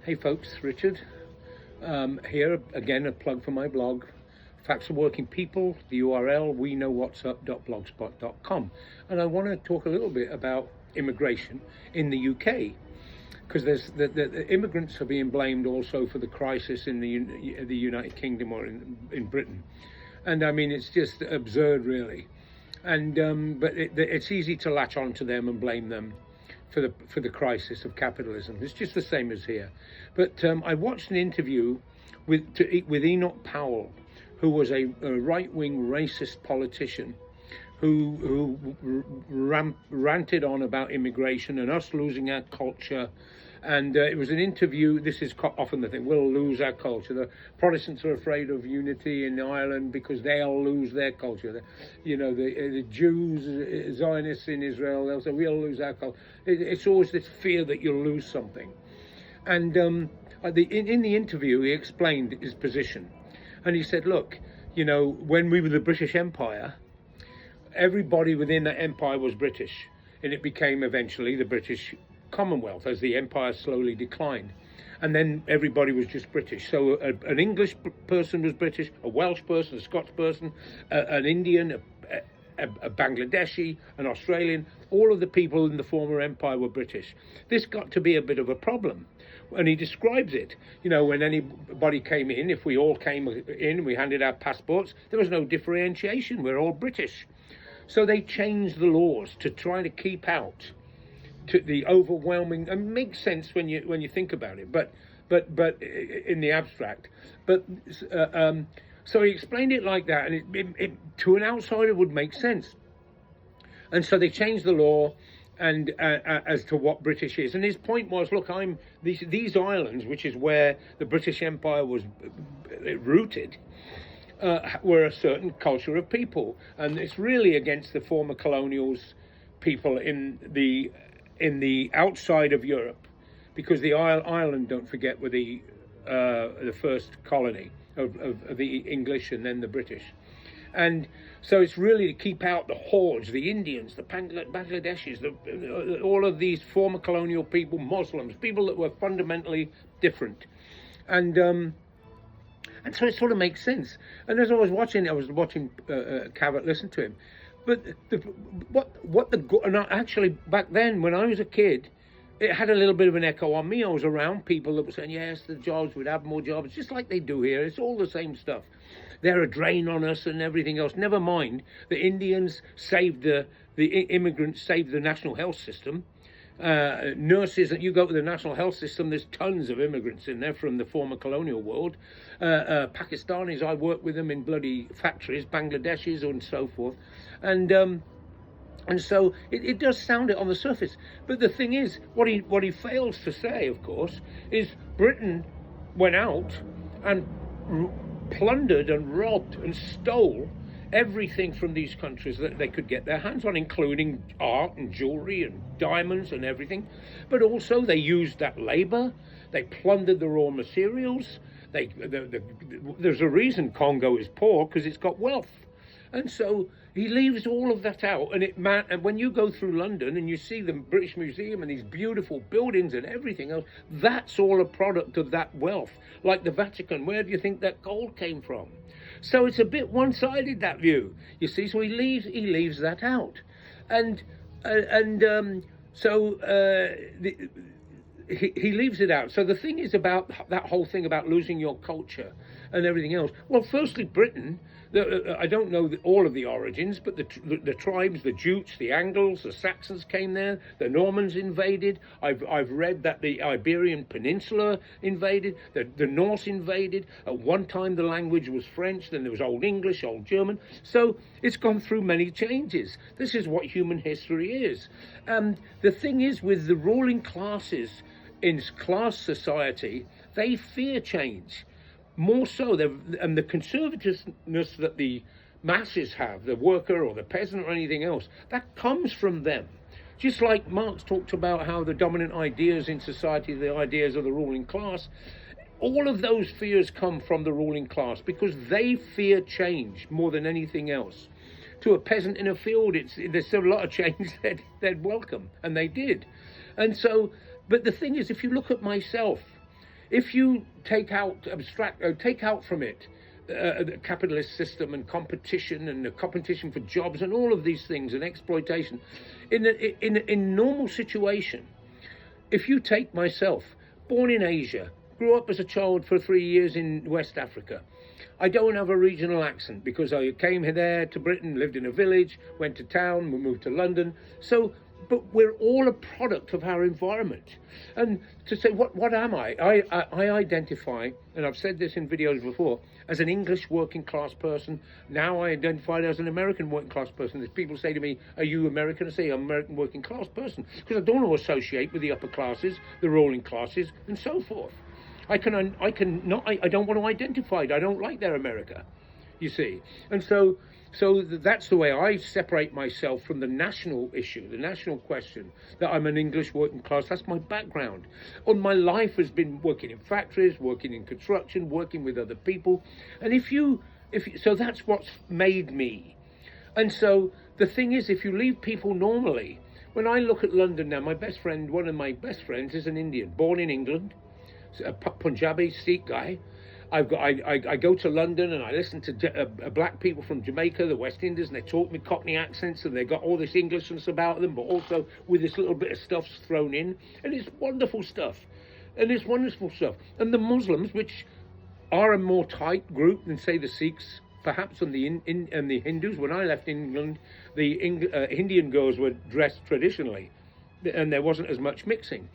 Hey folks, Richard here again, a plug for my blog, Facts of Working People, the URL weknowwhatsup.blogspot.com, and I want to talk a little bit about immigration in the UK, because the immigrants are being blamed also for the crisis in the United Kingdom or in Britain, and I mean it's just absurd really, and but it's easy to latch on to them and blame them for the crisis of capitalism. It's just the same as here. But I watched an interview with Enoch Powell, who was a right-wing racist politician who ranted on about immigration and us losing our culture. And it was an interview. This is often the thing: we'll lose our culture. The Protestants are afraid of unity in Ireland because they'll lose their culture. The Jews, Zionists in Israel, they'll say we'll lose our culture. It's always this fear that you'll lose something. And in the interview, he explained his position, and he said, "Look, when we were the British Empire, everybody within that empire was British, and it became eventually the British Commonwealth as the empire slowly declined, and then everybody was just British. So an English person was British, a Welsh person, a Scots person, an Indian, a Bangladeshi, an Australian. All of the people in the former empire were British. This got to be a bit of a problem." And he describes it, when anybody came in, if we all came in, we handed our passports, there was no differentiation. We're all British. So they changed the laws to try to keep out to the overwhelming, and it makes sense when you think about it, but in the abstract. But so he explained it like that, and it to an outsider would make sense. And so they changed the law and as to what British is. And his point was, look, these islands, which is where the British Empire was rooted, were a certain culture of people, and it's really against the former colonials people in the outside of Europe, because the Ireland, don't forget, were the first colony of the English and then the British. And so it's really to keep out the hordes, the Indians, the Bangladeshis, all of these former colonial people, Muslims, people that were fundamentally different. And so it sort of makes sense. And as I was watching Cavett listen to him. But actually back then when I was a kid, it had a little bit of an echo on me. I was around people that were saying, yes, the jobs, we'd have more jobs, just like they do here. It's all the same stuff. They're a drain on us and everything else. Never mind, the Indians saved the immigrants saved the national health system. Nurses, you go to the national health system, there's tons of immigrants in there from the former colonial world. Pakistanis, I work with them in bloody factories, Bangladeshis and so forth. And so it does sound it on the surface. But the thing is, what he fails to say, of course, is Britain went out and plundered and robbed and stole everything from these countries that they could get their hands on, including art and jewelry and diamonds and everything. But also they used that labor. They plundered the raw materials. There's a reason Congo is poor, because it's got wealth. And so he leaves all of that out. And when you go through London and you see the British Museum and these beautiful buildings and everything else, that's all a product of that wealth. Like the Vatican, where do you think that gold came from? So it's a bit one-sided, that view, you see. So he leaves that out, he leaves it out. So the thing is about that whole thing about losing your culture and everything else. Well, firstly, Britain. I don't know all of the origins, but the tribes, the Jutes, the Angles, the Saxons came there. The Normans invaded. I've read that the Iberian Peninsula invaded. The Norse invaded. At one time, the language was French. Then there was Old English, Old German. So it's gone through many changes. This is what human history is. The thing is, with the ruling classes in class society, they fear change. More so, and the conservativeness that the masses have, the worker or the peasant or anything else, that comes from them. Just like Marx talked about how the dominant ideas in society, the ideas of the ruling class, all of those fears come from the ruling class because they fear change more than anything else. To a peasant in a field, there's a lot of change they'd welcome, and they did. And so, but the thing is, if you look at myself, if you take out from it the capitalist system and competition and the competition for jobs and all of these things and exploitation, in normal situation, if you take myself, born in Asia, grew up as a child for 3 years in West Africa, I don't have a regional accent because I came there to Britain, lived in a village, went to town, we moved to London. So, but we're all a product of our environment. And to say, what am I? I identify, and I've said this in videos before, as an English working class person. Now I identify as an American working class person. As people say to me, are you American? I say, I'm an American working class person. Because I don't want to associate with the upper classes, the ruling classes, and so forth. I don't want to identify it. I don't like their America, you see. And so that's the way I separate myself from the national issue, the national question, that I'm an English working class. That's my background. All my life has been working in factories, working in construction, working with other people. And so that's what's made me. And so the thing is, if you leave people normally, when I look at London now, one of my best friends is an Indian, born in England, a Punjabi Sikh guy. I go to London and I listen to black people from Jamaica, the West Indies, and they talk with Cockney accents, and they've got all this Englishness about them, but also with this little bit of stuff thrown in, and it's wonderful stuff. And it's wonderful stuff. And the Muslims, which are a more tight group than, say, the Sikhs, perhaps, and the Hindus. When I left England, the Indian girls were dressed traditionally, and there wasn't as much mixing.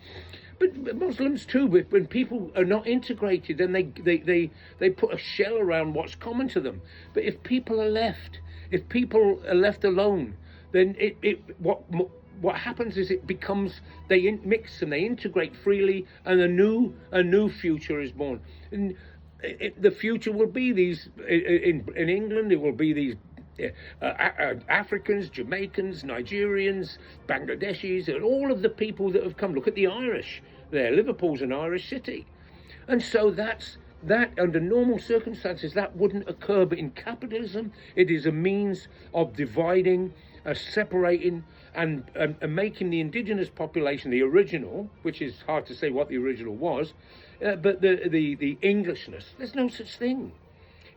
But Muslims too, when people are not integrated, then they put a shell around what's common to them. But if people are left alone, then what happens is it becomes, they mix and they integrate freely, and a new future is born. And the future will be these in England. It will be these Africans, Jamaicans, Nigerians, Bangladeshis, and all of the people that have come. Look at the Irish there. Liverpool's an Irish city. And so that under normal circumstances that wouldn't occur, but in capitalism it is a means of dividing, separating, and making the indigenous population, the original, which is hard to say what the original was, but the Englishness, there's no such thing.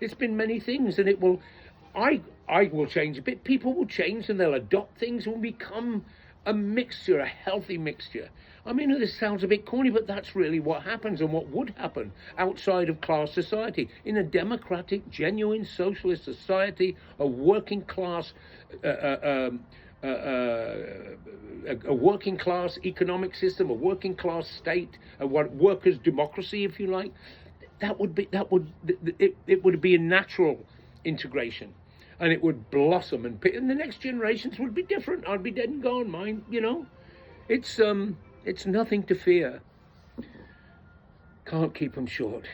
It's been many things, and it will, I will change a bit. People will change and they'll adopt things and will become a mixture, a healthy mixture. I mean, this sounds a bit corny, but that's really what happens and what would happen outside of class society. In a democratic, genuine socialist society, a working class, a working class economic system, a working class state, a workers' democracy, if you like, it would be a natural integration, and it would blossom, and the next generations would be different. I'd be dead and gone, mine, it's nothing to fear. Can't keep them short.